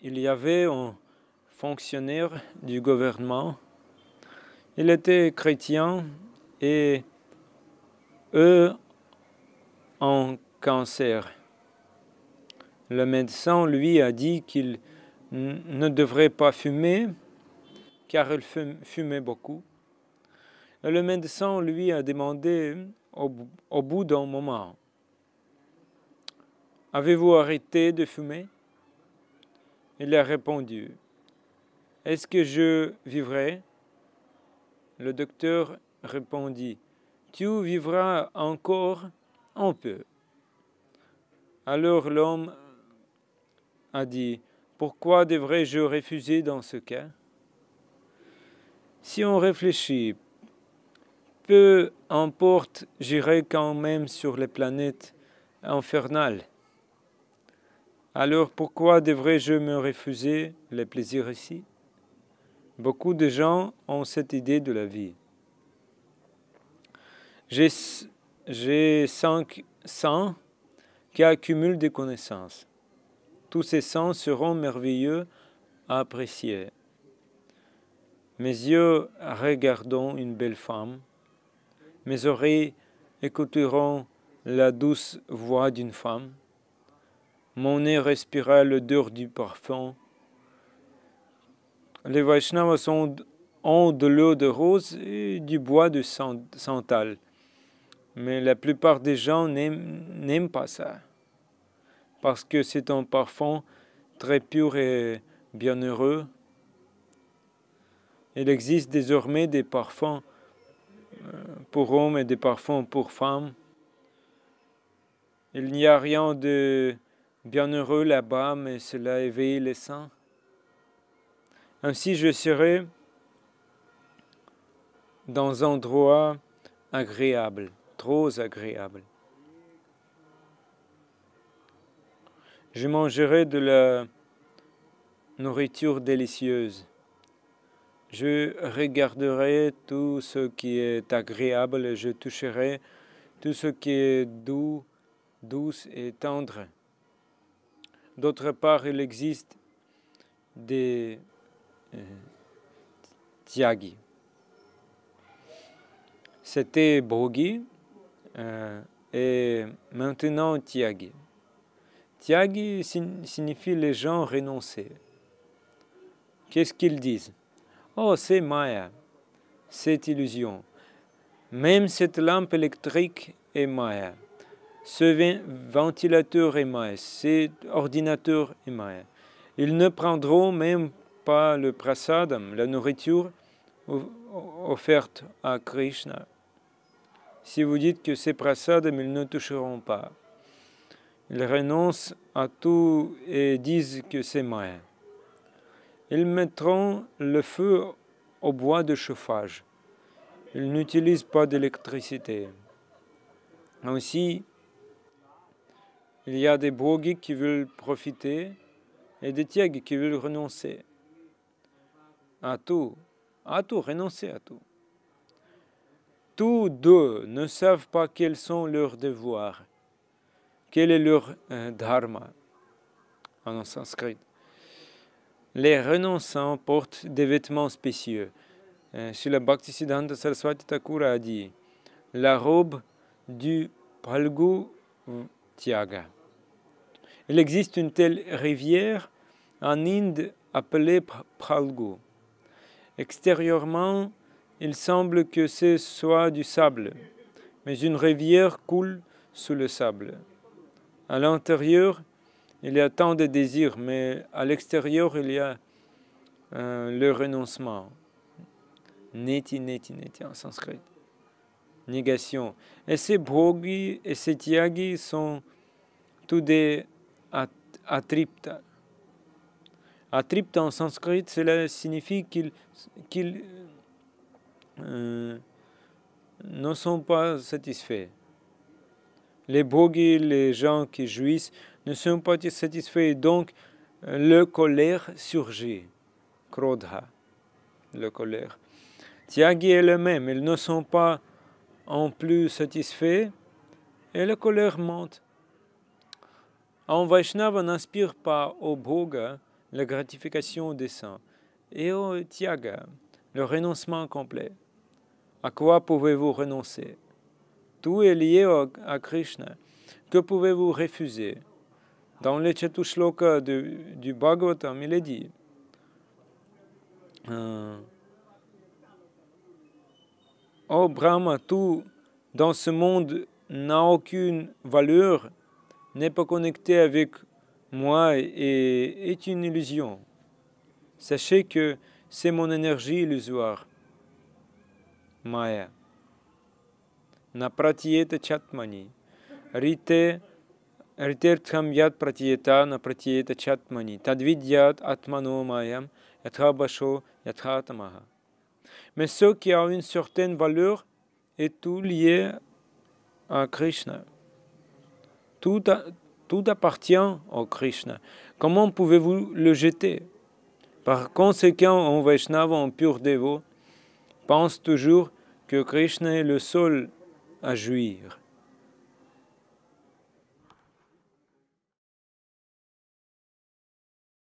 il y avait un fonctionnaire du gouvernement. Il était chrétien et eux ont cancer. Le médecin lui a dit qu'il ne devrait pas fumer car il fumait beaucoup. Et le médecin lui a demandé au bout d'un moment, « Avez-vous arrêté de fumer ?» Il a répondu, « Est-ce que je vivrai ?» Le docteur répondit, « Tu vivras encore un peu. » Alors l'homme a dit, « Pourquoi devrais-je refuser dans ce cas ?» Si on réfléchit, peu importe, j'irai quand même sur les planètes infernales. Alors pourquoi devrais-je me refuser les plaisirs ici? Beaucoup de gens ont cette idée de la vie. J'ai 5 sens qui accumulent des connaissances. Tous ces sens seront merveilleux à apprécier. Mes yeux regarderont une belle femme. Mes oreilles écouteront la douce voix d'une femme. Mon nez respirera l'odeur du parfum. Les Vaishnavas ont de l'eau de rose et du bois de santal. Mais la plupart des gens n'aiment pas ça. Parce que c'est un parfum très pur et bienheureux. Il existe désormais des parfums pour hommes et des parfums pour femmes. Il n'y a rien de bienheureux là-bas, mais cela éveille les sens. Ainsi, je serai dans un endroit agréable, trop agréable. Je mangerai de la nourriture délicieuse. Je regarderai tout ce qui est agréable et je toucherai tout ce qui est doux, douce et tendre. D'autre part, il existe des tyagi. C'était bhogi et maintenant tyagi. Tyagi signifie les gens renoncer. Qu'est-ce qu'ils disent? Oh, c'est Maya, c'est illusion. Même cette lampe électrique est Maya. Ce ventilateur est Maya. Cet ordinateur est Maya. Ils ne prendront même pas le prasadam, la nourriture offerte à Krishna. Si vous dites que c'est prasadam, ils ne toucheront pas. Ils renoncent à tout et disent que c'est Maya. Ils mettront le feu au bois de chauffage. Ils n'utilisent pas d'électricité. Aussi, il y a des bhogis qui veulent profiter et des tyagis qui veulent renoncer à tout, renoncer à tout. Tous deux ne savent pas quels sont leurs devoirs, quel est leur dharma en sanskrit. Les renonçants portent des vêtements spécieux. Srila Bhaktisiddhanta Saraswati Thakur a dit la robe du Phalgu Tyaga. Il existe une telle rivière en Inde appelée Phalgu. Extérieurement, il semble que ce soit du sable, mais une rivière coule sous le sable. À l'intérieur, il y a tant de désirs, mais à l'extérieur, il y a le renoncement. Neti, neti, neti en sanskrit. Négation. Et ces bhogis et ces tyagis sont tous des atripta. Atripta en sanskrit, cela signifie qu'ils ne sont pas satisfaits. Les bhogis, les gens qui jouissent, ne sont pas satisfaits, donc le colère surgit. Krodha, le colère. Tyagi est le même, ils ne sont pas en plus satisfaits et la colère monte. En Vaishnava, n'inspire pas au bhoga la gratification des saints et au tyaga, le renoncement complet. À quoi pouvez-vous renoncer? Tout est lié à Krishna. Que pouvez-vous refuser? Dans le Chatushloka du Bhagavatam, il est dit oh Brahma, tout dans ce monde n'a aucune valeur, n'est pas connecté avec moi et est une illusion. Sachez que c'est mon énergie illusoire, Maya. Na pratyeta chatmani. Ritertham yad pratyeta na pratyeta chatmani. Tadvidyat atmano mayam yatha basho yatha tamaha. Mais ce qui a une certaine valeur est tout lié à Krishna. Tout appartient au Krishna. Comment pouvez-vous le jeter? Par conséquent, un Vaishnava, un pur dévot, pense toujours que Krishna est le seul à jouir.